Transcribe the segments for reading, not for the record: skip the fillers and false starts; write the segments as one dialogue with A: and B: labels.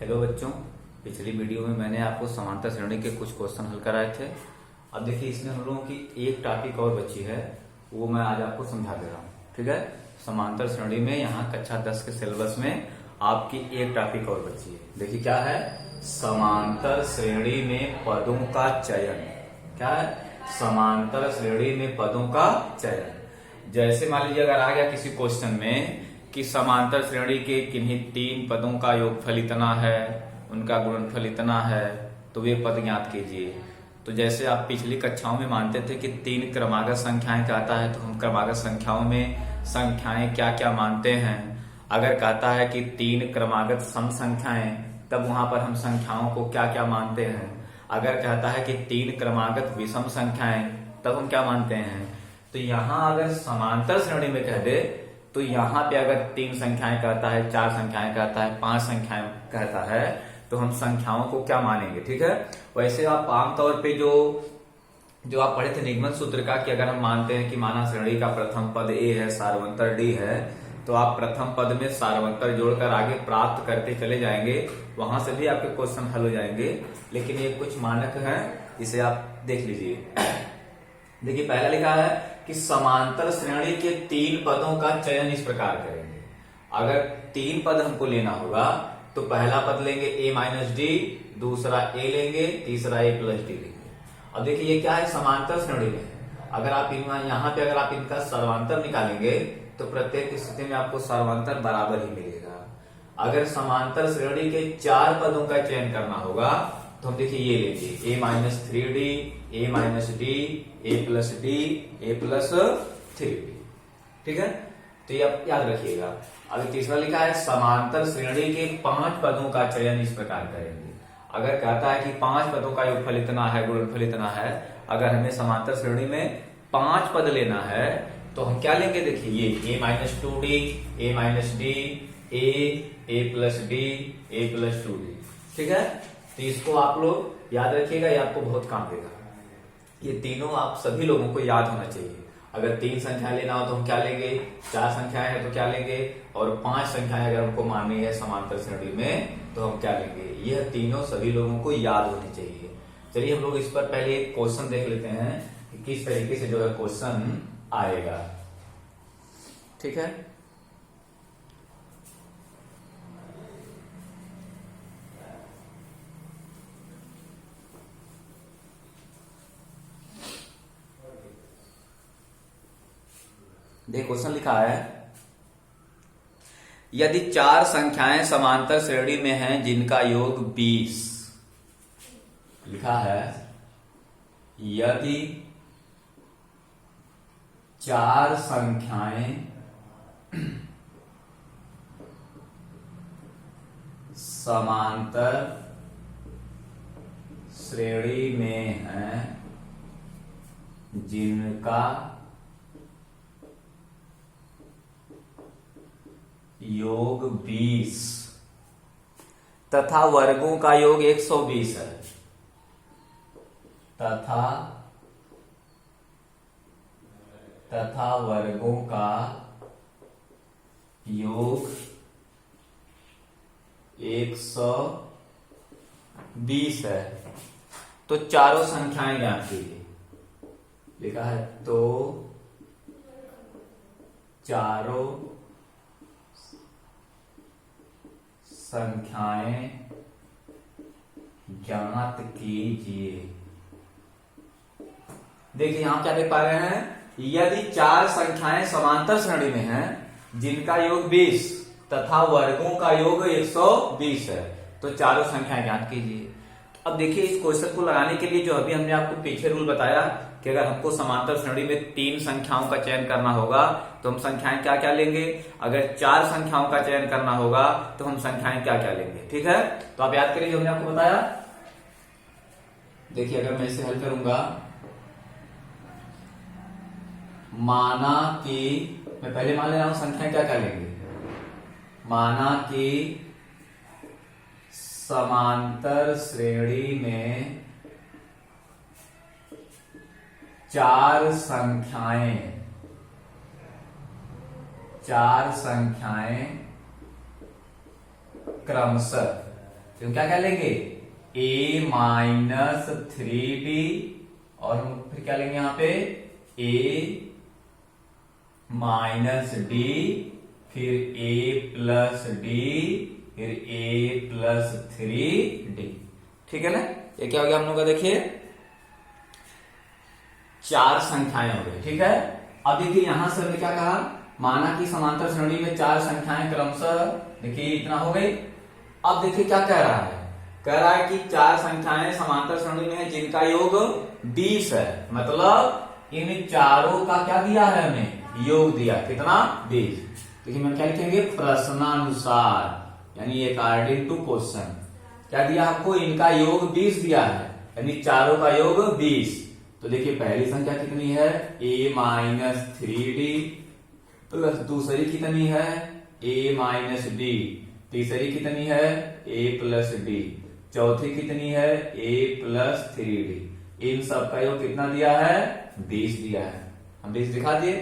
A: Hello बच्चों, पिछली video में मैंने आपको समांतर श्रेणी के कुछ क्वेश्चन हल कराए थे। अब देखिए इसमें हम लोगों की एक टॉपिक और बची है, वो मैं आज आपको समझा दे रहा हूँ। ठीक है, समांतर श्रेणी में यहाँ कक्षा 10 के सिलेबस में आपकी एक टॉपिक और बची है। देखिए क्या है, समांतर श्रेणी में पदों का चयन। क्या है, समांतर श्रेणी में पदों का चयन। जैसे मान लीजिए अगर आ गया किसी क्वेश्चन में कि समांतर श्रेणी के किन्हीं तीन पदों का योगफल इतना है, उनका गुणनफल इतना है, तो वे पद ज्ञात कीजिए। तो जैसे आप पिछली कक्षाओं में मानते थे कि तीन क्रमागत संख्याएं कहता है, तो हम क्रमागत संख्याओं में संख्याएं क्या क्या मानते हैं। अगर कहता है कि तीन क्रमागत सम संख्याएं, तब वहां पर हम संख्याओं को क्या क्या मानते हैं। अगर कहता है कि तीन क्रमागत विषम संख्याएं, तब हम क्या मानते हैं। तो यहाँ अगर समांतर श्रेणी में कह दे, तो यहाँ पे अगर तीन संख्याएं कहता है, चार संख्याएं कहता है, पांच संख्याएं कहता है, तो हम संख्याओं को क्या मानेंगे। ठीक है, वैसे आप आमतौर पे जो आप पढ़े थे निगमन सूत्र का, कि अगर हम मानते हैं कि माना श्रेणी का प्रथम पद ए है, सारवंतर डी है, तो आप प्रथम पद में सारवंतर जोड़कर आगे प्राप्त करते चले जाएंगे, वहां से भी आपके क्वेश्चन हल हो जाएंगे। लेकिन ये कुछ मानक है, इसे आप देख लीजिए। देखिए पहला लिखा है कि समांतर श्रेणी के तीन पदों का चयन इस प्रकार करेंगे। अगर तीन पद हमको लेना होगा तो पहला पद लेंगे a माइनस डी, दूसरा a लेंगे, तीसरा a प्लस डी लेंगे। अब देखिए ये क्या है, समांतर श्रेणी में है। अगर आप यहाँ पे अगर आप इनका सर्वांतर निकालेंगे तो प्रत्येक स्थिति में आपको सर्वांतर बराबर ही मिलेगा। अगर समांतर श्रेणी के चार पदों का चयन करना होगा तो हम देखिए ये लेंगे a minus three D, a minus D, a plus D, a plus three D. ठीक है, तो ये आप याद रखिएगा। अभी तीसरा लिखा है समांतर श्रेणी के पांच पदों का चयन इस प्रकार करेंगे। अगर कहता है कि पांच पदों का योगफल इतना है, गुणनफल इतना है, अगर हमें समांतर श्रेणी में पांच पद लेना है तो हम क्या लेंगे। देखिए ये a minus two D, a minus D, a plus D, a plus two D. ठीक है, तो इसको आप लोग याद रखिएगा, ये आपको बहुत काम देगा। ये तीनों आप सभी लोगों को याद होना चाहिए। अगर तीन संख्या लेना हो तो हम क्या लेंगे, चार संख्याएं हैं तो क्या लेंगे, और पांच संख्याएं अगर हमको माननी है समांतर श्रेणी में तो हम क्या लेंगे। यह तीनों सभी लोगों को याद होनी चाहिए। चलिए हम लोग इस पर पहले एक क्वेश्चन देख लेते हैं कि किस तरीके से जो है क्वेश्चन आएगा। ठीक है, देखिए क्वेश्चन लिखा है, यदि चार संख्याएं समांतर श्रेणी में हैं जिनका योग 20। लिखा है यदि चार संख्याएं समांतर श्रेणी में हैं जिनका योग 20 तथा वर्गों का योग 120 है, तथा वर्गों का योग 120 है, तो चारों संख्याएं ज्ञात कीजिए। लिखा है तो चारों संख्याएं ज्ञात कीजिए। देखिए यहां क्या देख पा रहे हैं, यदि चार संख्याएं समांतर श्रेणी में हैं जिनका योग 20 तथा वर्गों का योग 120 है, तो चारों संख्याएं ज्ञात कीजिए। अब देखिए इस क्वेश्चन को लगाने के लिए जो अभी हमने आपको पीछे रूल बताया कि अगर हमको समांतर श्रेणी में तीन संख्याओं का चयन करना होगा तो हम संख्याएं क्या क्या लेंगे। अगर चार संख्याओं का चयन करना होगा तो हम संख्याएं क्या क्या लेंगे। ठीक है, तो आप याद करिए जो हमने आपको बताया। देखिए अगर मैं इसे हल करूंगा, माना कि मैं पहले मान ले रहा हूं संख्याएं क्या क्या लेंगे। माना कि समांतर श्रेणी में चार संख्याएं क्रमशः तो क्या कह लेंगे a माइनस 3d, और हम फिर क्या लेंगे यहाँ पे a माइनस d, फिर a प्लस d, फिर a प्लस 3d। ठीक है ना, ये क्या हो गया हम लोग का, देखिए 4 संख्याएं हो गई। ठीक है, अब देखिए यहां से हमने क्या कहा, माना कि समांतर श्रेणी में 4 संख्याएं क्रमशः, देखिए इतना हो गई। अब देखिए क्या कह रहा है, कह रहा है कि 4 संख्याएं समांतर श्रेणी में है जिनका योग 20 है, मतलब इन चारों का क्या दिया है हमें, योग दिया, कितना 20। देखिए मैं क्या लिखेंगे, प्रश्नानुसार, यानी अकॉर्डिंग टू क्वेश्चन क्या दिया आपको, इनका योग 20 दिया है, यानी चारों का योग 20। तो देखिए पहली संख्या कितनी है, a माइनस 3d, प्लस दूसरी कितनी है a माइनस d, तीसरी कितनी है a प्लस d, चौथी कितनी है a प्लस 3d। इन सब का योग कितना दिया है, 20 दिया है। हम 20 दिखा दिए।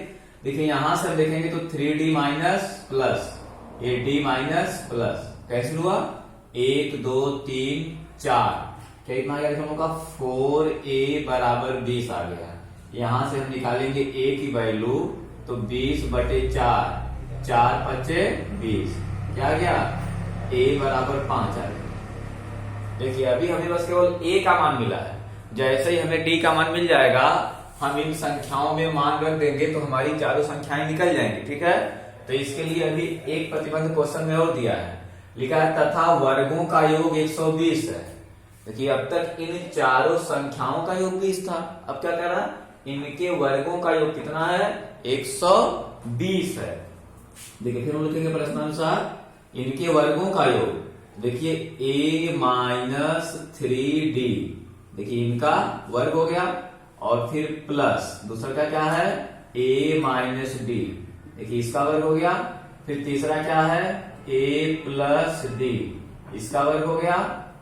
A: देखिए यहां से हम देखेंगे तो 3d minus plus a d minus plus कैसे हुआ, 1 2 3 4, क्या इतना आ गया हम लोग का 4a बराबर 20 आ गया। यहां से हम निकालेंगे a की वैल्यू, तो 20 बटे 4, 4 5 20, क्या आ गया a बराबर 5 आ गया। देखिए अभी हमें बस केवल a का मान मिला है, जैसे ही हमें d का मान मिल जाएगा हम इन संख्याओं में मान रख देंगे तो हमारी चारों संख्याएं निकल जाएंगी। ठीक है, तो इसके लिए अभी एक प्रतिबंध क्वेश्चन में और दिया है, लिखा है तथा वर्गों का योग 120 है। देखिए अब तक इन चारों संख्याओं का योग 20 था, अब क्या कर रहा है, इनके वर्गों का योग कितना है, 120 है। देखिए फिर हम लिखेंगे प्रश्नानुसार इनके वर्गों का योग, देखिए a माइनस 3d, देखिए इनका वर्ग हो गया, और फिर प्लस दूसरा का क्या है a माइनस d, देखिए इसका वर्ग हो गया, फिर तीसरा क्या है a प्लस d, इसका वर्ग हो गया,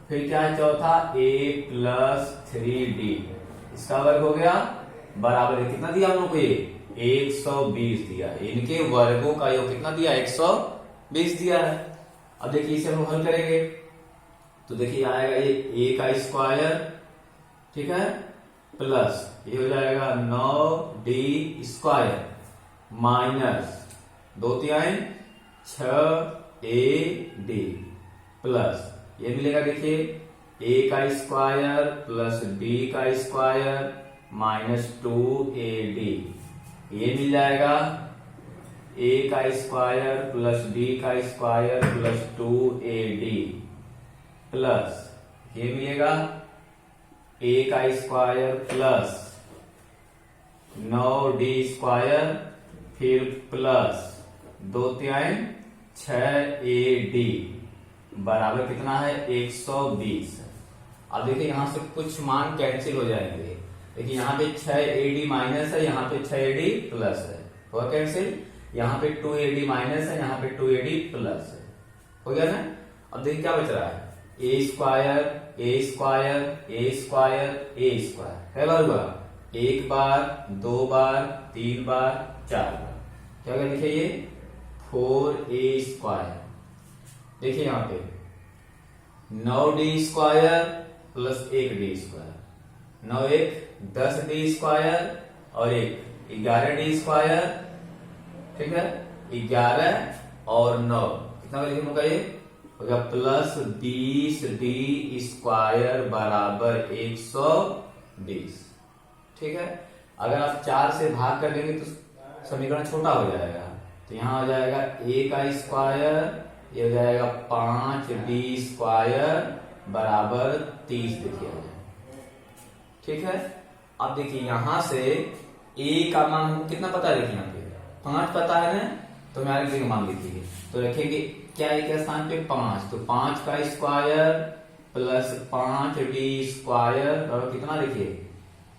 A: फिर क्या है चौथा a प्लस 3d, इसका वर्ग हो गया, बराबर है कितना दिया हम लोग को, ये 120 दिया। इनके वर्गों का योग कितना दिया, 120 दिया है। अब देखिए इसे हम हल करेंगे तो देखिए आएगा ये a का स्क्वायर, ठीक है, प्लस ये हो जाएगा 9d square, minus 2 3 6ad, plus ये मिलेगा देखिए a का स्क्वायर प्लस b का स्क्वायर माइनस 2ad, ये मिल जाएगा a का स्क्वायर प्लस b का स्क्वायर प्लस 2ad, प्लस ये मिलेगा a का स्क्वायर प्लस 9d स्क्वायर, फिर प्लस 2 3 6ad, बराबर कितना है 120। अब देखिए यहां से कुछ मान कैंसिल हो जाएंगे। देखिए यहाँ पे 6ad माइनस है, यहाँ पे 6ad प्लस है, हुआ कैंसिल। यहाँ पे 2ad माइनस है, यहाँ पे 2ad प्लस है, हो गया ना। अब देखिए क्या बच रहा है, a square a square a square a square, क्या बार हुआ, 1 बार 2 बार 3 बार 4 बार, क्या होगा देखिए ये 4a स्क्वायर। देखिए यहाँ पे 9d square plus 1d square, 9 1 10d square और 1 11d स्क्वायर, ठीक है, 11 और 9 कितना लिखे होगा, ये होगा प्लस 20d स्क्वायर बराबर 120। ठीक है, अगर आप 4 से भाग कर देंगे तो समीकरण छोटा हो जाएगा, तो यहाँ हो जाएगा a का स्क्वायर, ये हो जाएगा 5d स्क्वायर बराबर 30 देखिए। ठीक है, अब देखिए यहां से a का मान हमको कितना पता है, देखिए यहाँ पे 5 पता है ना, तो मैं आगे मान लिखिए, तो रखेंगे क्या है के स्थान पे 5, तो 5 का स्क्वायर प्लस 5d स्क्वायर और कितना देखिए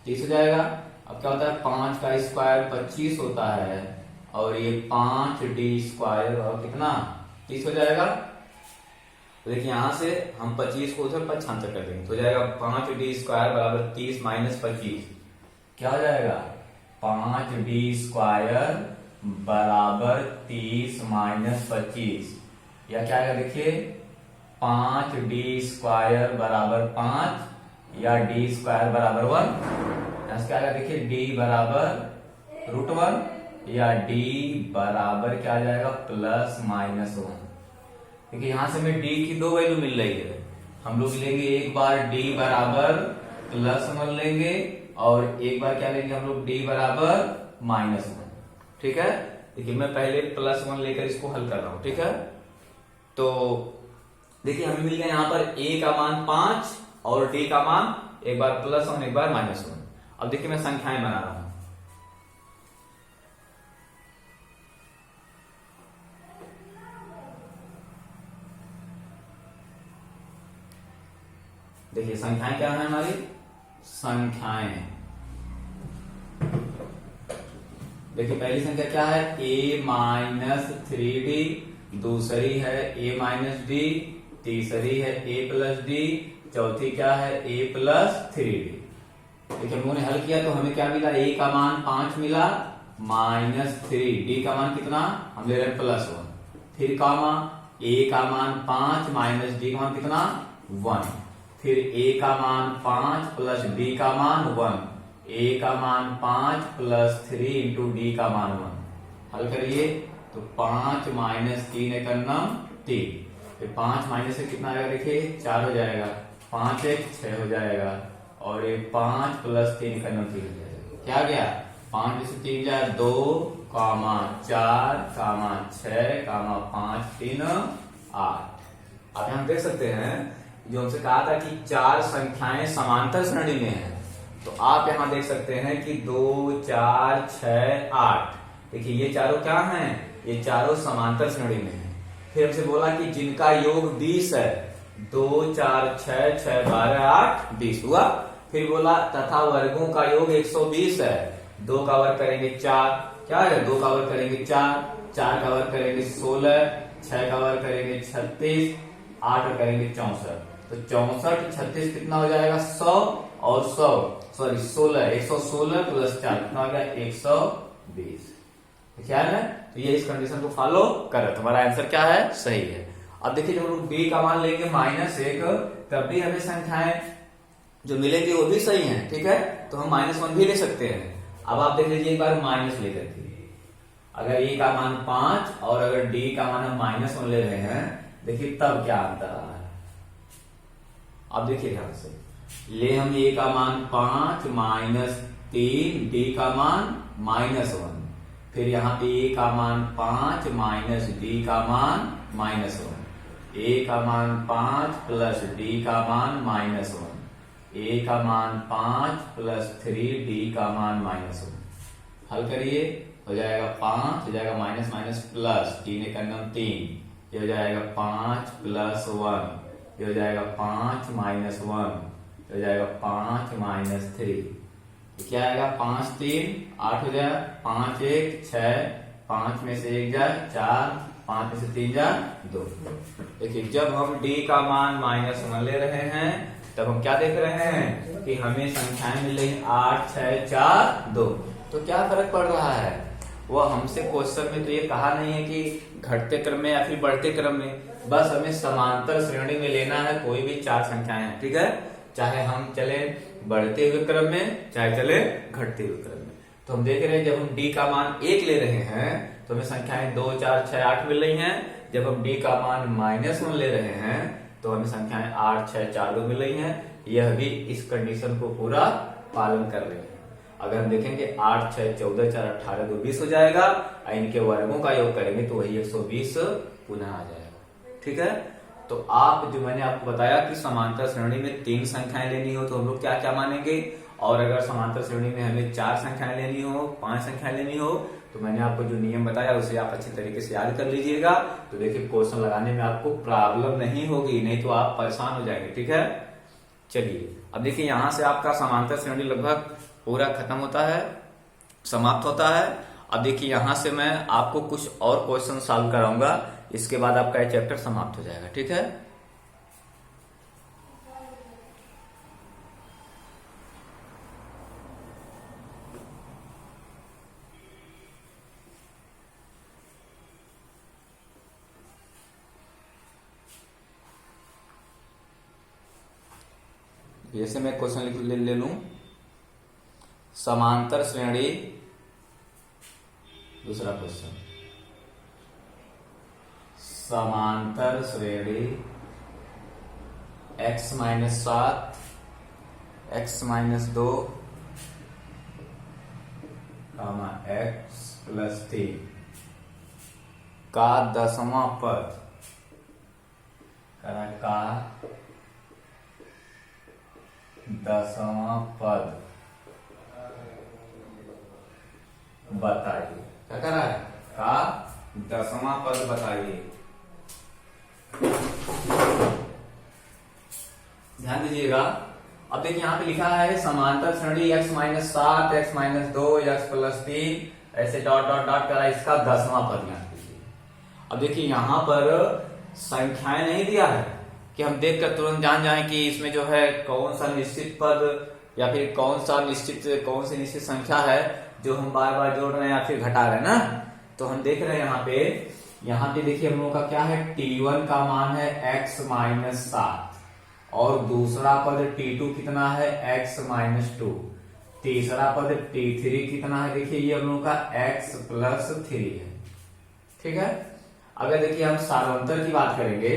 A: 30 हो जाएगा। अब क्या होता है 5 का स्क्वायर 25 होता है और ये 5d स्क्वायर और कितना 30 हो जाएगा। तो देखिए यहां से हम 25 को उधर 55 कर देंगे, तो हो जाएगा 5d स्क्वायर बराबर 30 माइनस 25, क्या हो जाएगा 5d स्क्वायर बराबर 30 माइनस 25, या क्या आएगा देखिए 5d² बराबर 5 या d² बराबर 1। क्या आएगा देखिए, d बराबर √1 या d बराबर क्या आ जाएगा ±1। देखिए यहां से हमें d की 2 वैल्यू मिल रही है। हम लोग लेंगे एक बार d बराबर +1 लेंगे और एक बार क्या लेंगे हम लोग, d बराबर -1। ठीक है, देखिए मैं पहले +1 लेकर इसको हल कर रहा हूं। ठीक है, तो देखिए हमें मिल गया यहाँ पर a का मान 5 और d का मान एक बार +1 एक बार -1। अब देखिए मैं संख्याएं बना रहा हूं। देखिए संख्याएं क्या है हमारी, संख्याएं देखिए पहली संख्या क्या है, a-3d, दूसरी है a-d, तीसरी है a+d, चौथी क्या है a+3d। देखिए हम लोगों ने हल किया तो हमें क्या मिला, a का मान 5 मिला, -3, d का मान कितना हम ले रहे हैं +1, फिर कामा a का मान 5 d का मान कितना 1, फिर a का मान 5 प्लस d का मान 1, a का मान 5 प्लस 3 इंटू d का मान 1। हल करिए तो 5 - 3 × 3, फिर 5 माइनस से कितना आएगा देखिए 4 हो जाएगा, 5 1 6 हो जाएगा और ये 5 प्लस 3 × 3 हो जाएगा। क्या गया, 5 में से 3 जाए 2, 4, 6, 5 3 8। आप यहां देख सकते हैं जो हमसे कहा था कि 4 संख्याएं समांतर श्रेणी में हैं, तो आप यहां देख सकते हैं कि 2 4 6 8। देखिए ये चारों क्या हैं, ये चारों समांतर श्रेणी में हैं। फिर हमसे बोला कि जिनका योग 20 है, 2 4 6 6 12 8 20 हुआ। फिर बोला तथा वर्गों का योग 120 है, 2 का वर्ग करेंगे 4, क्या है 2 का वर्ग करेंगे 4, 4 का वर्ग करेंगे 16, 6 का वर्ग करेंगे 36, 8 का करेंगे 64। तो 64 36 कितना हो जाएगा 100 और 16 116 प्लस 4 कितना हो गया 120। क्या है, तो ये इस कंडीशन को फॉलो कर रहा, तुम्हारा आंसर क्या है सही है। अब देखिए जब हम लोग b का मान लेंगे -1, तब भी हमें संख्याएं जो मिलेगी वो भी सही हैं। ठीक है, तो हम -1 भी ले सकते हैं। अब आप देख लीजिए एक बार माइनस लेकर के, अगर a का मान 5 और अगर d का मान हम -1 ले रहे हैं, देखिए तब क्या अंतर आ रहा है। अब देखिए ध्यान से, ले हम a का मान 5 -3, d का मान -1, फिर यहाँ पे a का मान 5 d का मान -1, a का मान 5 प्लस d का मान -1, a का मान 5 प्लस 3d का मान -1। हल करिए, हो जाएगा 5, हो जाएगा माइनस प्लस 3 × 3, ये हो जाएगा 5 प्लस 1, ये हो जाएगा 5 - 1, ये हो जाएगा 5 - 3, क्या आएगा 5 3 8 हो जाए, 5 1 6, 5 में से 1 जाए 4, 5 में से 3 जाए 2। देखिए जब हम d का मान -1 ले रहे हैं तब हम क्या देख रहे हैं कि हमें संख्याएं मिल रही 8 6 4 2। तो क्या फर्क पड़ रहा है, वो हमसे क्वेश्चन में तो ये कहा नहीं है कि घटते क्रम में या फिर बढ़ते क्रम में, बस हमें समांतर श्रेणी में लेना है कोई भी 4 संख्याएं हैं। ठीक है, चाहे हम चले बढ़ते हुए क्रम में चाहे चले घटते हुए क्रम में। तो हम देख रहे हैं जब हम d का मान 1 ले रहे हैं तो हमें संख्याएं 2 4 6 8 मिल रही हैं। जब हम d का मान -1 ले रहे हैं तो हमें संख्याएं 8 6 4 2 मिल रही हैं। यह भी इस कंडीशन को पूरा पालन कर रही है। अगर हम देखेंगे 8 6 14 4 18 2 20 हो जाएगा, और इनके वर्गों का योग करेंगे तो वही 120 पुनः आ जाएगा। ठीक है, तो आप जो मैंने आपको बताया कि समांतर श्रेणी में 3 संख्याएं लेनी हो तो हम लोग क्या क्या मानेंगे, और अगर समांतर श्रेणी में हमें 4 संख्याएं लेनी हो 5 संख्याएं लेनी हो तो मैंने आपको जो नियम बताया उसे आप अच्छे तरीके से याद कर लीजिएगा। तो देखिए क्वेश्चन लगाने में आपको प्रॉब्लम नहीं होगी, नहीं तो आप परेशान हो जाएंगे। ठीक है, चलिए अब देखिए यहां से आपका समांतर श्रेणी लगभग पूरा खत्म होता है, समाप्त होता है। अब देखिए यहां से मैं आपको कुछ और क्वेश्चन सॉल्व कराऊंगा, इसके बाद आपका ये चैप्टर समाप्त हो जाएगा। ठीक है, जैसे मैं क्वेश्चन ले लूं, समांतर श्रेणी, दूसरा क्वेश्चन, समांतर श्रेणी x minus 7 x minus 2 x plus 3 का दसवां पद, का दसवां पद बताइए। क्या कर रहा है? का दसवां पद बताइए। ध्यान दीजिएगा। अब देखिए यहाँ पे लिखा है समांतर श्रेणी x minus 7 x minus 2 x plus 3 ऐसे डॉट डॉट डॉट करा, इसका दसवां पद ज्ञात कीजिए। अब देखिए यहाँ पर संख्याएं नहीं दिया है कि हम देखकर तुरंत जान जाएं कि इसमें जो है कौन सा निश्चित पद या फिर कौन सी निश्चित संख्या है जो हम बार बार जोड़ रहे हैं या फिर घटा रहे हैं ना। तो हम देख रहे हैं यहाँ पे देखिए हम लोगों का क्या है, t1 का मान है x माइनस 7 और दूसरा पद t2 कितना है x माइनस 2, तीसरा पद t3 कितना है, देखिए ये हम लोगों का x प्लस 3 है। ठीक है। अगर देखिए हम सार्वंतर की बात करेंगे,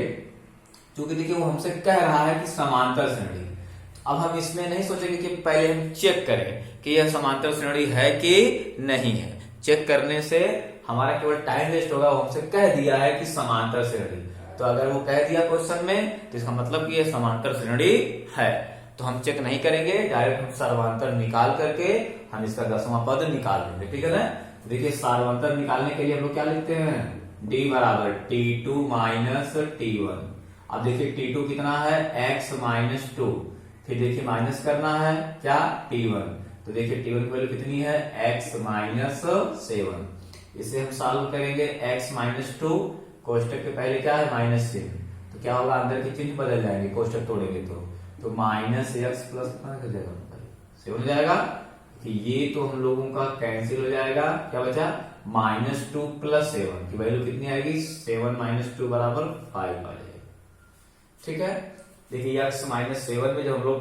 A: क्योंकि देखिए वो हमसे कह रहा है कि समांतर श्रेणी, अब हम इसमें नहीं सोचेंगे कि पहले हम चेक करें कि यह समांतर श्रेणी है कि नहीं है। चेक करने से हमारा केवल टाइम वेस्ट होगा। वो हमसे कह दिया है कि समांतर श्रेणी, तो अगर वो कह दिया क्वेश्चन में तो इसका मतलब कि यह समांतर श्रेणी है। तो हम चेक नहीं करेंगे, डायरेक्ट हम सार्वंतर निकाल करके हम इसका दसवां पद निकाल लेंगे। ठीक है ना। देखिए सार्वंतर निकालने के लिए हम लोग क्या लिखते हैं, d बराबर t2 माइनस t1। अब देखिए t2 कितना है x माइनस 2, फिर देखिए माइनस करना है क्या, t1। तो देखिए t1 की वैल्यू कितनी है x माइनस 7। इसे हम सॉल्व करेंगे x माइनस 2, कोष्टक के पहले क्या है माइनस चिन्ह, तो क्या होगा अंदर के चिन्ह बदल जाएंगे कोष्टक तोड़ेंगे तो माइनस x प्लस कर जाएगा 7 हो जाएगा। कि ये तो हम लोगों का कैंसिल हो जाएगा, क्या बचा माइनस 2 प्लस 7 की वैल्यू कितनी आएगी, 7 माइनस 2 बराबर 5 आ जाएगा। ठीक है। देखिए x माइनस 7 में जब हम लोग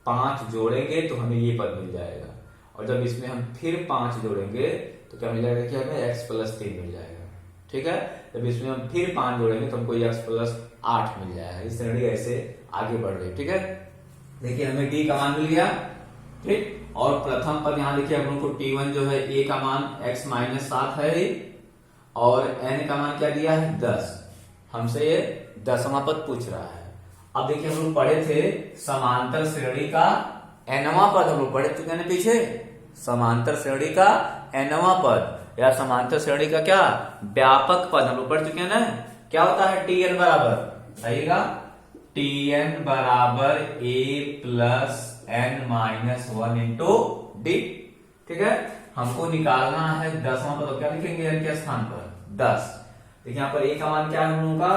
A: 5 जोड़ेंगे तो हमें ये पद मिल जाएगा, और जब इसमें हम फिर 5 जोड़ेंगे तो क्या मिल जाएगा कि हमें x प्लस 3 मिल जाएगा। ठीक है। जब इसमें हम फिर 5 जोड़ेंगे तो हमको x प्लस 8 मिल जाएगा। इस श्रेणी ऐसे आगे बढ़ रही है। ठीक है। देखिए हमें d का मान मिल गया। ठीक। और प्रथम पद यहाँ देखिए हम लोग को t1 जो है a का मान x माइनस 7 है और n का मान क्या दिया है 10। हमसे ये दसवां पद पूछ रहा है। अब देखिए हम लोग पढ़े थे समांतर श्रेणी का nवां पद, हम लोग पढ़े चुके हैं पीछे, समांतर श्रेणी का nवां पद या समांतर श्रेणी का क्या व्यापक पद हम लोग पढ़ चुके हैं ना। क्या होता है tn बराबर आइएगा tn बराबर a plus n minus 1 into D. ठीक है। हमको निकालना है दसवां पद, तो क्या लिखेंगे n के स्थान पर 10। देखिए यहाँ पर a का मान क्या है हम लोगों का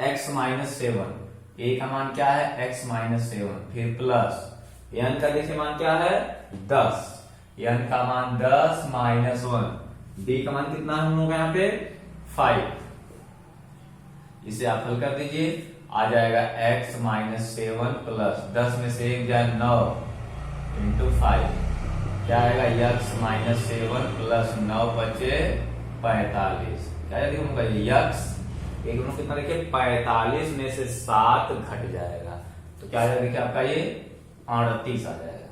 A: x माइनस 7, a का मान क्या है x माइनस 7, फिर प्लस n का देखिए मान क्या है 10, n का मान 10 माइनस 1, d का मान कितना है हम लोग यहाँ पे 5। इसे आप हल कर दीजिए, आ जाएगा x माइनस 7 प्लस 10 में से 1 जाए 9 इंटू 5, क्या आएगा x माइनस 7 प्लस 9 बचे 45। क्या देखिए x एक कितना देखिए 45 में से 7 घट जाएगा तो क्या आएगा देखिए आपका ये 38 आ जाएगा।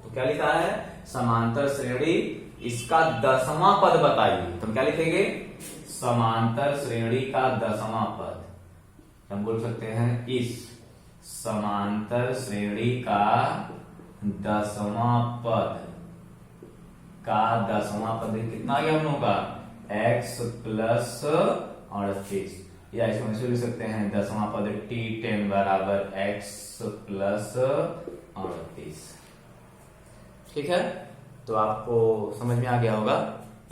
A: तो क्या लिखा है समांतर श्रेणी, इसका दसवां पद बताइए। तो हम क्या लिखेंगे समांतर श्रेणी का दसवां पद, हम बोल सकते हैं इस समांतर श्रेणी का दसवां पद कितना आ गया हम लोगों का x प्लस 38, या इसको ऐसे लिख सकते हैं दसवां पद t10 बराबर x प्लस 38। ठीक है। तो आपको समझ में आ गया होगा।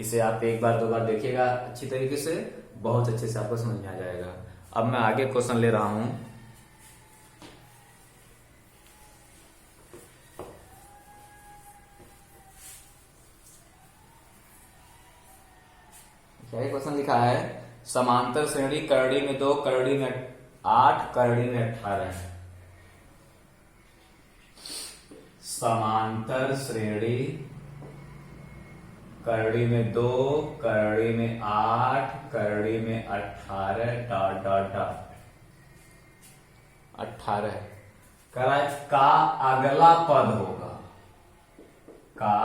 A: इसे आप एक बार दो बार देखिएगा अच्छी तरीके से, बहुत अच्छे से आपको समझ में आ जाएगा। अब मैं आगे क्वेश्चन ले रहा हूं। क्या क्वेश्चन लिखा है, समांतर श्रेणी करड़ी में 2 करड़ी में 8 करड़ी में 18 है। समांतर श्रेणी करड़ी में 2, करड़ी में 8, करड़ी में 18 डॉट डॉट डॉट 18 का अगला पद होगा, का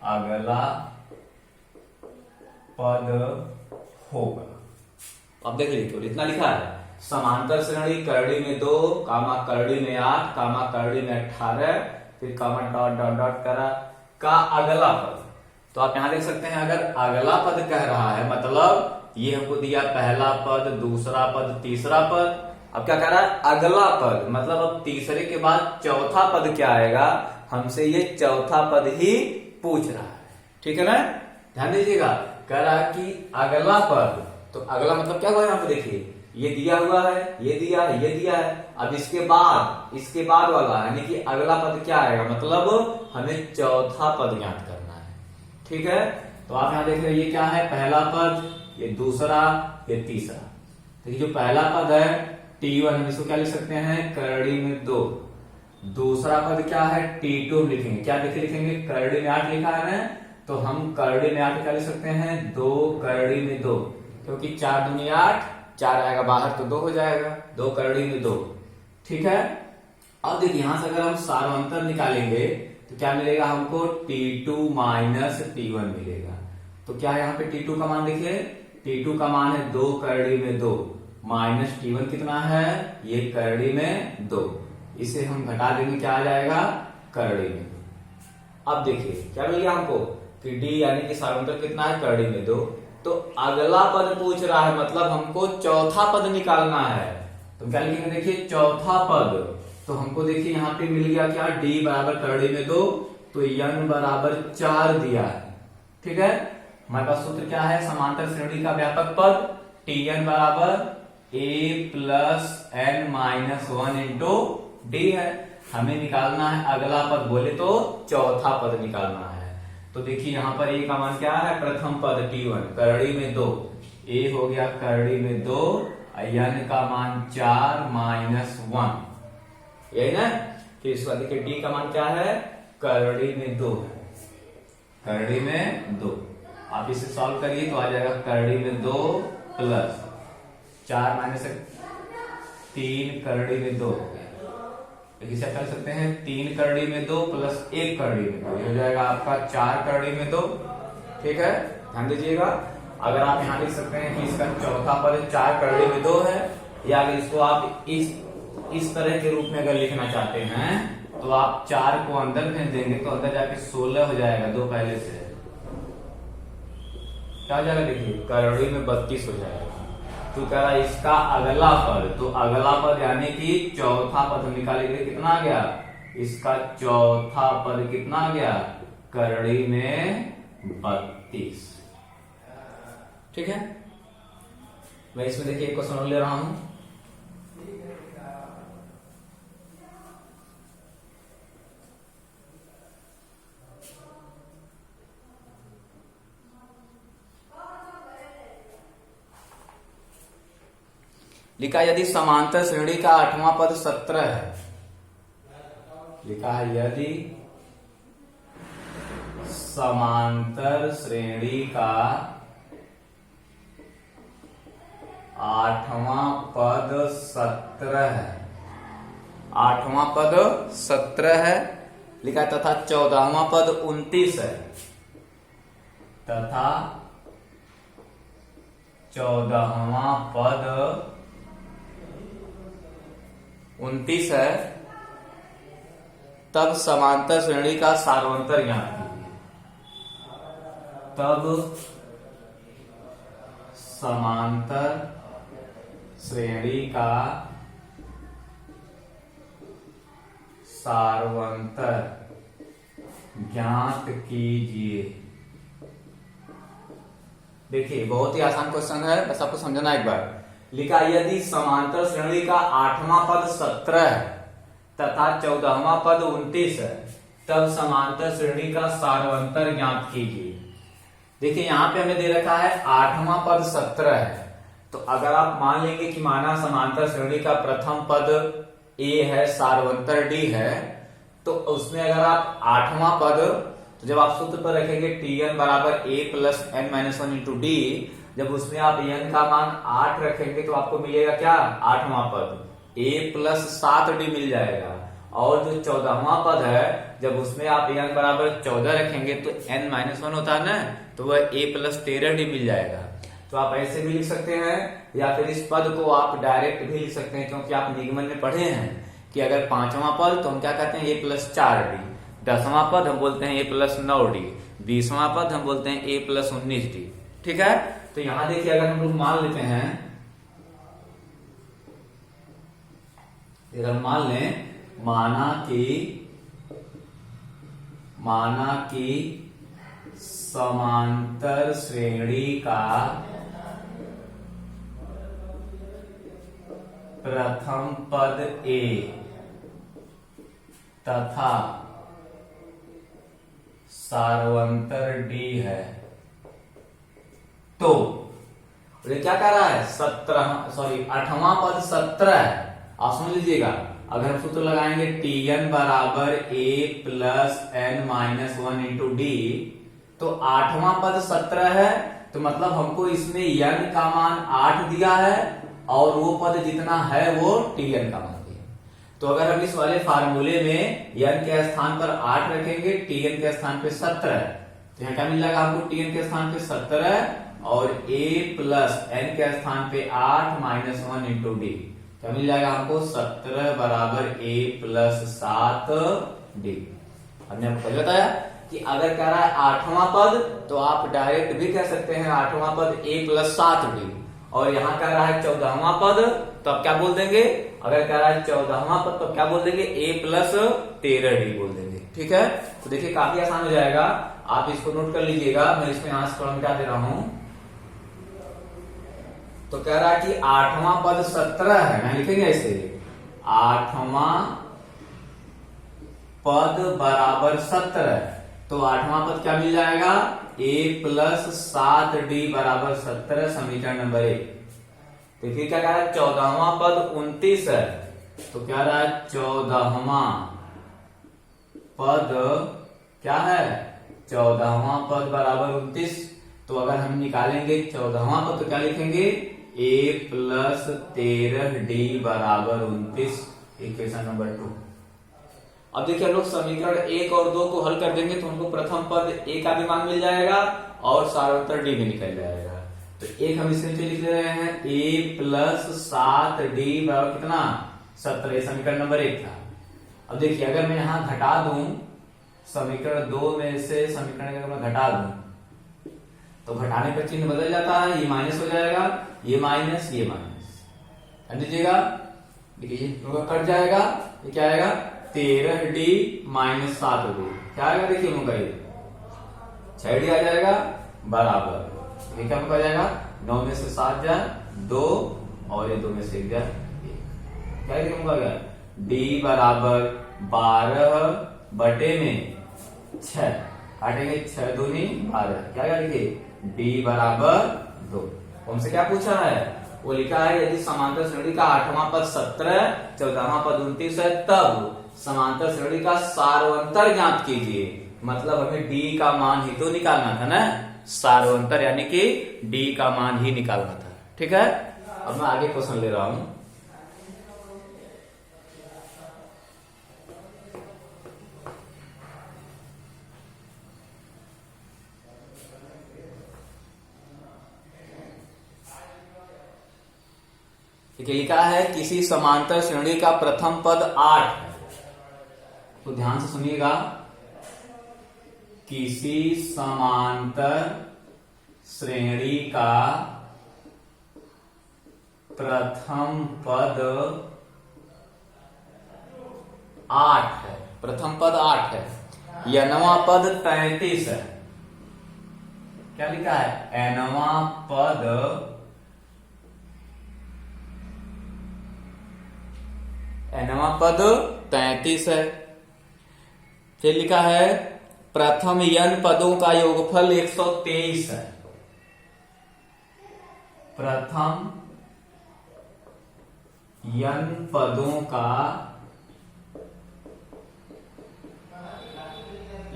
A: अगला पद होगा। अब देख लीजिए, तो इतना लिखा है, समांतर श्रेणी करड़ी में 2, कामा करड़ी में 8, कामा करड़ी में 18, फिर कामा डॉट डॉट डॉट करा का अगला पद। तो आप यहां देख सकते हैं, अगर अगला पद कह रहा है मतलब ये हमको दिया पहला पद, दूसरा पद, तीसरा पद। अब क्या कह रहा है, अगला पद, मतलब अब तीसरे के बाद चौथा पद क्या आएगा, हमसे ये चौथा पद ही पूछ रहा है। ठीक है ना, ध्यान दीजिएगा, कह रहा है कि अगला पद, तो अगला मतलब क्या हुआ, यहाँ पे देखिए ये दिया हुआ है, ये दिया है, ये दिया है। अब इसके बाद वाला यानी कि अगला पद क्या आएगा, मतलब हमें चौथा पद ज्ञात करना है। ठीक है, तो आप यहां देख रहे हैं, ये क्या है, पहला पद, ये दूसरा, ये तीसरा। तो ये जो पहला पद है T1, हम इसको क्या लिख सकते हैं, करड़ी में 2। दूसरा पद क्या है, T2 लिखेंगे, क्या लिखेंगे, करड़ी में 8 लिखा है ना, तो हम करड़ी में 8 क्या लिख सकते हैं, 2 करड़ी में 2, क्योंकि 4 दूनी 8, 4 आएगा बाहर तो 2 हो जाएगा, 2 करड़ी में 2। ठीक है, अब देखिए यहां से अगर हम सारवंतर निकालेंगे तो क्या मिलेगा हमको, T2 माइनस T1 मिलेगा। तो क्या है यहाँ पे T2 का मान देखिए, T2 का मान है 2 करड़ी में 2, माइनस T1 कितना है, ये करड़ी में 2। इसे हम घटा देंगे, क्या आ जाएगा, करड़ी में 2। अब देखिए क्या मिल गया हमको कि D यानी कि सारवंतर कितना है, करड़ी में 2। तो अगला पद पूछ रहा है, मतलब हमको चौथा पद निकालना है। तो क्या लिखेंगे, देखिए चौथा पद, तो हमको देखिए यहाँ पे मिल गया क्या, D बराबर करड़ी में 2, तो N बराबर 4 दिया है। ठीक है, हमारे पास सूत्र क्या है, समांतर श्रेणी का व्यापक पद Tn बराबर A plus n minus 1 into D है। हमें निकालना है अगला पद, बोले तो चौथा पद निकालना है। तो देखिए यहाँ पर A का मान क्या है, प्रथम पद T1 करड़ी में 2, A हो गया करड़ी में 2, N का मान 4 माइनस 1, यही ना। फिर इसके बाद देखिए D का मान क्या है, करड़ी में 2 है, करड़ी में 2। आप इसे सॉल्व करिए तो आ जाएगा करड़ी में 2 प्लस 4 माइनस 3 करड़ी में 2, इसे कर सकते हैं 3 करड़ी में 2 प्लस 1 करड़ी में 2, ये हो जाएगा आपका 4 करड़ी में 2। ठीक है, ध्यान दीजिएगा, अगर आप यहाँ लिख सकते हैं कि इसका चौथा पद 4 करड़ी में 2 है, या अगर इसको आप इस तरह के रूप में अगर लिखना चाहते हैं तो आप 4 को अंदर भेज देंगे तो अंदर जाके 16 हो जाएगा, 2 पहले से क्या हो जाएगा, देखिए करड़ी में 32 हो जाएगा। तो कह रहा है इसका अगला पद, तो अगला पद यानी कि चौथा पद निकालेंगे, कितना आ गया, इसका चौथा पद कितना आ गया, करड़ी में 32। ठीक है, मैं इसमें देखिए एक क्वेश्चन ले रहा हूं, लिखा यदि समांतर श्रेणी का 8वां पद 17 है, लिखा है यदि समांतर श्रेणी का 8वां पद 17 है, 8वां पद 17 है, लिखा तथा 14वां पद 29 है, तथा 14वां पद 29 है, तब समांतर श्रेणी का सारवंतर ज्ञात कीजिए। तब समांतर श्रेणी का सारवंतर ज्ञात कीजिए। देखिए बहुत ही आसान क्वेश्चन है, बस आपको समझना एक बार। लिखा यदि समांतर श्रेणी का 8वां पद 17 है तथा 14वां पद 29 है, तब समांतर श्रेणी का सारवंतर ज्ञात कीजिए। देखिए यहां पे हमें दे रखा है 8वां पद 17 है, तो अगर आप मान लेंगे कि माना समांतर श्रेणी का प्रथम पद A है, सारवंतर D है, तो उसमें अगर आप आठवां पद, तो जब आप सूत्र पर रखेंगे tn बराबर a plus N minus one into D, जब उसमें आप n का मान 8 रखेंगे तो आपको मिलेगा क्या, आठवां पद a प्लस 7d मिल जाएगा। और जो 14वां पद है, जब उसमें आप n बराबर 14 रखेंगे तो n माइनस वन होता है ना, तो वह a प्लस 13d मिल जाएगा। तो आप ऐसे भी लिख सकते हैं, या फिर इस पद को आप डायरेक्ट भी लिख सकते हैं, क्योंकि आप निगमन में पढ़े हैं कि अगर पांचवां पद तो हम क्या कहते हैं a प्लस 4d, 10वां पद हम बोलते हैं a प्लस 9d, 20वां पद हम बोलते हैं a प्लस 19d। ठीक है, तो यहां देखिए अगर हम लोग मान लेते हैं, अगर मान लें, माना कि समांतर श्रेणी का प्रथम पद a तथा सार्वंतर d है, तो ये क्या कह रहा है, 8वां पद 17 है। आप समझ लीजिएगा, अगर हम सूत्र लगाएंगे tn बराबर a plus N minus one into D, तो 8वां पद 17 है, तो मतलब हमको इसमें n का मान 8 दिया है और वो पद जितना है वो tn का मान दिया। तो अगर हम इस वाले फार्मूले में n के स्थान पर 8 रखेंगे, tn के स्थान पे 17, तो यहाँ क्या मिल जाएगा हमको, tn के स्थान पे 17 और a प्लस n के स्थान पे 8 माइनस वन इंटू डी, क्या मिल जाएगा हमको, 17 बराबर a प्लस 7d। हमने आपको पहले बताया कि अगर कह रहा है 8वां पद, तो आप डायरेक्ट भी कह सकते हैं 8वां पद a प्लस 7d, और यहाँ कह रहा है 14वां पद, तो आप क्या बोल देंगे, अगर कह रहा है 14वां पद तो क्या बोल देंगे, a प्लस 13d बोल देंगे। ठीक है, तो देखिए काफी आसान हो जाएगा, आप इसको नोट कर लीजिएगा, मैं इसमें यहां से थोड़ा मिटा दे रहा हूं। तो कह रहा है कि 8वां पद 17 है, मैं लिखेंगे ऐसे, 8वां पद बराबर 17, तो 8वां पद क्या मिल जाएगा, a प्लस 7d बराबर 17, समीकरण नंबर 1। तो फिर क्या कह रहा है, 14वां पद 29 है, तो क्या रहा है 14वां पद क्या है, 14वां पद बराबर 29, तो अगर हम निकालेंगे 14वां पद तो क्या लिखेंगे, a प्लस 13d बराबर 29, इक्वेशन नंबर 2। अब देखिए हम लोग समीकरण 1 और 2 को हल कर देंगे तो हमको प्रथम पद a का भी मान मिल जाएगा और सार्वत्तर d भी निकल जाएगा। तो एक हम इसमें लिख ले रहे हैं, a प्लस 7d बराबर कितना, 17, समीकरण नंबर 1 था। अब देखिए अगर मैं यहां घटा दूं, समीकरण 2 में से समीकरण अगर मैं घटा दूं, तो घटाने पर चिन्ह बदल जाता है, ये माइनस हो जाएगा, ये माइनस, ये माइनस, समझ लीजिएगा, देखिए कट जाएगा, ये क्या आएगा, 13d माइनस 7d, क्या आएगा, देखिए मुझे 6d आ जाएगा बराबर, ये क्या आ जाएगा, 9 में से 7 जाए 2 और ये 2 में से 1 जाए 1, क्या लिखूंगा गया, d बराबर 12 बटे में 6, काटेंगे 6 दूनी 12, क्या लिखिए, d बराबर 2। हमसे क्या पूछा है, वो लिखा है यदि समांतर श्रेणी का 8वां पद 17, 14वां पद 29 है, तब समांतर श्रेणी का सार्वंतर ज्ञात कीजिए। मतलब हमें d का मान ही तो निकालना था ना, सार्वंतर यानी कि d का मान ही निकालना था। ठीक है, अब मैं आगे क्वेश्चन ले रहा हूं। लिखा है किसी समांतर श्रेणी का प्रथम पद 8 है, तो ध्यान से सुनिएगा, किसी समांतर श्रेणी का प्रथम पद 8 है, प्रथम पद 8 है, nवां पद 33 है, क्या लिखा है, nवां पद 33 है। फिर लिखा है प्रथम n पदों का योगफल 123 है, प्रथम n पदों का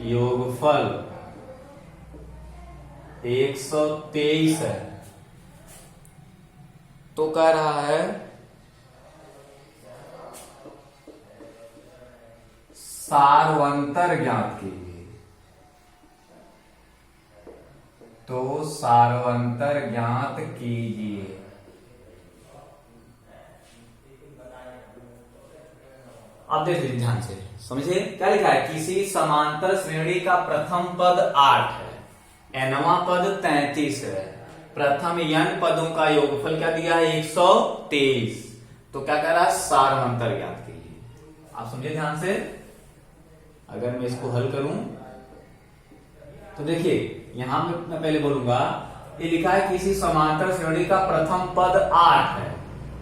A: योगफल 123 है, तो कह रहा है सारवंतर ज्ञात कीजिए। तो सारवंतर ज्ञात कीजिए। अब देख लीजिए ध्यान से, समझिए क्या लिखा है। किसी समांतर श्रेणी का प्रथम पद 8 है, nवां पद 33 है, प्रथम n पदों का योगफल क्या दिया है 123। तो क्या कह रहा है सारवंतर ज्ञात कीजिए। आप समझिए ध्यान से, अगर मैं इसको हल करूं तो देखिए यहां मैं पहले बोलूंगा, ये लिखा है किसी समांतर श्रेणी का प्रथम पद 8 है।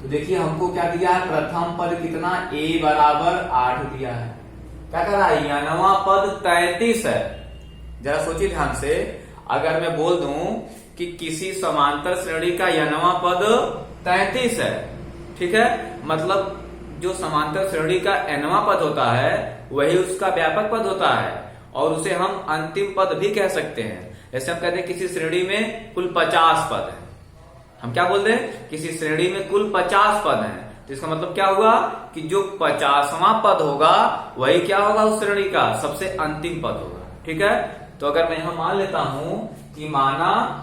A: तो देखिए हमको क्या दिया है, प्रथम पद कितना a बराबर 8 दिया है। क्या कर रहा है, नवां पद 33 है। जरा सोचिए ध्यान से, अगर मैं बोल दूं कि किसी समांतर श्रेणी का नवां पद 33 है, ठीक है, मतलब जो समांतर श्रेणी का nवां पद होता है वही उसका व्यापक पद होता है, और उसे हम अंतिम पद भी कह सकते हैं। जैसे हम कहते हैं किसी श्रेणी में कुल 50 पद है, हम क्या बोलते हैं, किसी श्रेणी में कुल 50 पद हैं, तो इसका मतलब क्या हुआ कि जो 50वां पद होगा वही क्या होगा उस श्रेणी का सबसे अंतिम पद होगा। ठीक है, तो अगर मैं यहां मान लेता हूं कि माना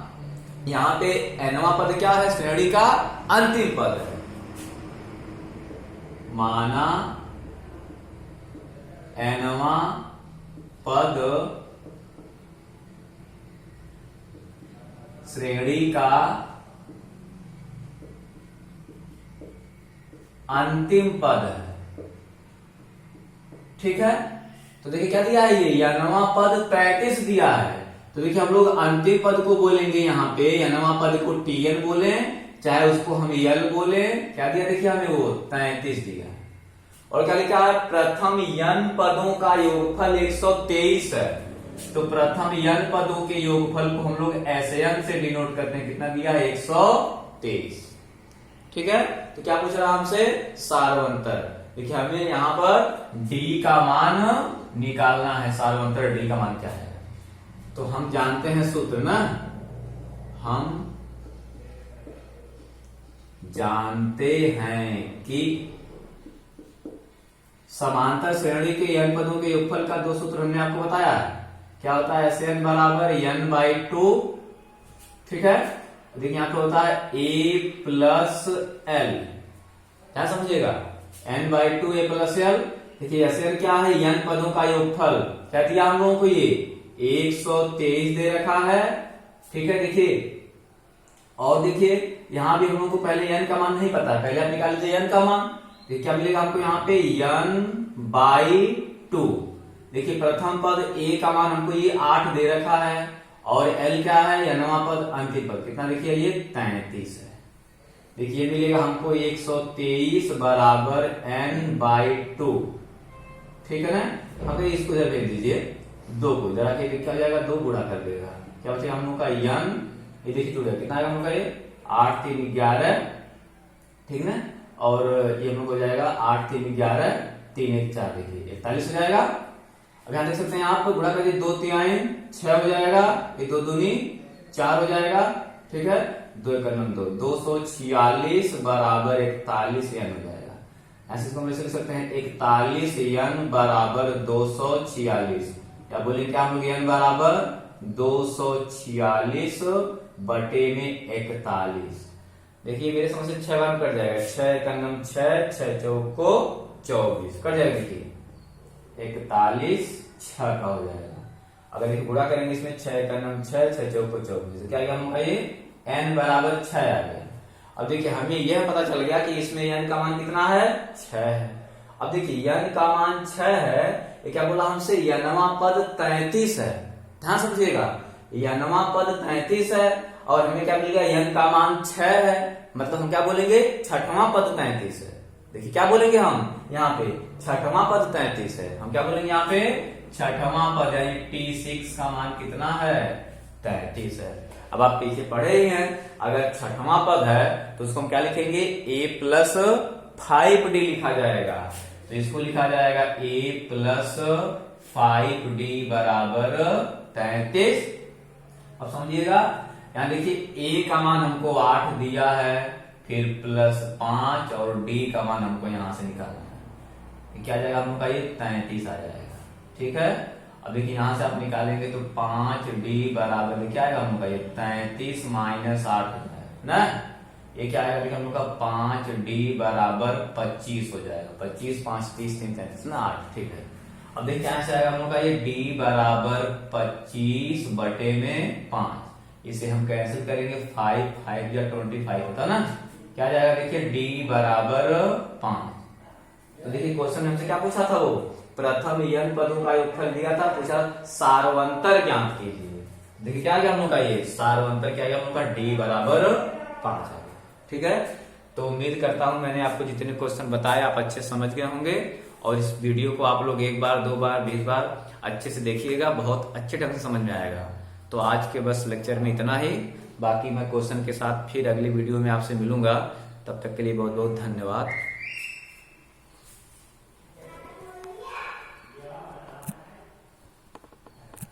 A: यहां पे nवां पद क्या है, श्रेणी का अंतिम पद है, माना nवां पद श्रेणी का अंतिम पद है। ठीक है, तो देखिए क्या दिया है, ये नवां पद 33 दिया है। तो देखिए हम लोग अंतिम पद को बोलेंगे यहाँ पे, नवां पद को tn बोले, चाहे उसको हम यल बोले। क्या दिया देखिए हमें, वो 33 दिया। और क्या लिखा है, प्रथम n पदों का योगफल 123 है। तो प्रथम n पदों के योगफल को हम लोग SN से डिनोट करते हैं, कितना दिया है 123। ठीक है, तो क्या पूछ रहा हमसे, सारवंतर। देखिए हमें यहां पर d का मान निकालना है, सारवंतर d का मान क्या है। तो हम जानते हैं सूत्र ना, हम जानते हैं कि समांतर श्रेणी के n पदों के योगफल का दो सूत्र हमने आपको बताया है। क्या होता है, SN बराबर n/2। ठीक है, देखिए यहां पे होता है a प्लस एल, क्या समझिएगा, n/2 a प्लस एल। देखिए SN क्या है, n पदों का योगफल। क्या दिया हम लोगों को, ये 123 दे रखा है। ठीक है, देखिए और देखिए यहां भी हम लोगों को पहले n का मान नहीं पता, पहले आप निकाल लीजिए n का मान। देखिए क्या मिलेगा हमको यहाँ पे n/2। देखिए प्रथम पद a का मान हमको ये 8 दे रखा है, और l क्या है, नवां पद अंतिम पद कितना, देखिए ये 33 है। देखिए मिलेगा हमको 123 बराबर n/2। ठीक है ना, अब इसको जरा भेज दीजिए 2 को, जरा के क्या हो जाएगा, 2 गुणा कर देगा, क्या बचेगा हम लोग का n, ये देखिए टूटा कितना आएगा हम लोग का, ये 8 3 11। ठीक ना, और ये हम लोग हो जाएगा 8 3 11 3 1 4, देखिए 41 हो जाएगा। अब यहां देख सकते हैं आप गुणा करके 2 3 6 हो जाएगा, ये 2 दूनी 4 हो जाएगा। ठीक है, 2 1 2 246 बराबर 41 n हो जाएगा। ऐसे इसको हम लिख सकते हैं 41 n बराबर 246। क्या बोले, क्या हम लोग n बराबर 246 बटे में 41। देखिए मेरे समझ से 6 बार कट जाएगा, 6 का नम 6 6 चौको 24 कट जाएगा। देखिए 41 6 का हो जाएगा। अगर देखिए गुणा करेंगे इसमें 6 का नम 6 6 चौको 24, क्या आएगा हम, ये n बराबर 6 आ गया। अब देखिए हमें यह पता चल गया कि इसमें n का मान कितना है, 6 है। अब देखिए n का मान 6 है, ये क्या बोला हमसे, नवां पद 33 है। ध्यान समझिएगा, नवां पद 33 है और हमें क्या मिलेगा, n का मान 6 है, मतलब हम क्या बोलेंगे, छठवां पद 33 है। देखिए क्या बोलेंगे हम यहाँ पे, छठवां पद 33 है, हम क्या बोलेंगे यहाँ पे, छठवां पद यानी T6 का मान कितना है, 33 है। अब आप पीछे पढ़े ही हैं, अगर छठवां पद है तो उसको हम क्या लिखेंगे, a प्लस 5d लिखा जाएगा। तो इसको लिखा जाएगा a प्लस 5d बराबर 33। अब समझिएगा, यहां देखिए a का मान हमको 8 दिया है, फिर +5 और d का मान हमको यहां से निकालना है। क्या आ जाएगा हम लोग का, ये 33 आ जाएगा। ठीक है, अब देखिए यहां से आप निकालेंगे तो 5d बराबर क्या आएगा हम लोग का, ये 33 - 8 हो जाएगा ना। ये क्या आएगा देखिए हम लोग का 5d बराबर 25 हो जाएगा। 25 5 30 3 33 ना 8। ठीक है, अब देखिए यहां से आएगा हम लोग का ये d बराबर 25 बटे में 5। इसे हम कैंसिल करेंगे, 5 5 या 25 होता ना। क्या आ जाएगा देखिए d बराबर 5। तो देखिए क्वेश्चन हमसे क्या पूछा था, वो प्रथम n पदों का योगफल दिया था, पूछा सारवंतर ज्ञात कीजिए। देखिए क्या गया हम लोग का, ये सारवंतर क्या गया हम लोग का, d बराबर 5। ठीक है, तो उम्मीद करता हूं मैंने आपको जितने क्वेश्चन बताए आप अच्छे समझ गए होंगे, और इस वीडियो को आप लोग 1 बार 2 बार 20 बार अच्छे से देखिएगा, बहुत अच्छे ढंग से समझ में आएगा। तो आज के बस लेक्चर में इतना ही, बाकी मैं क्वेश्चन के साथ फिर अगली वीडियो में आपसे मिलूंगा। तब तक के लिए बहुत बहुत धन्यवाद।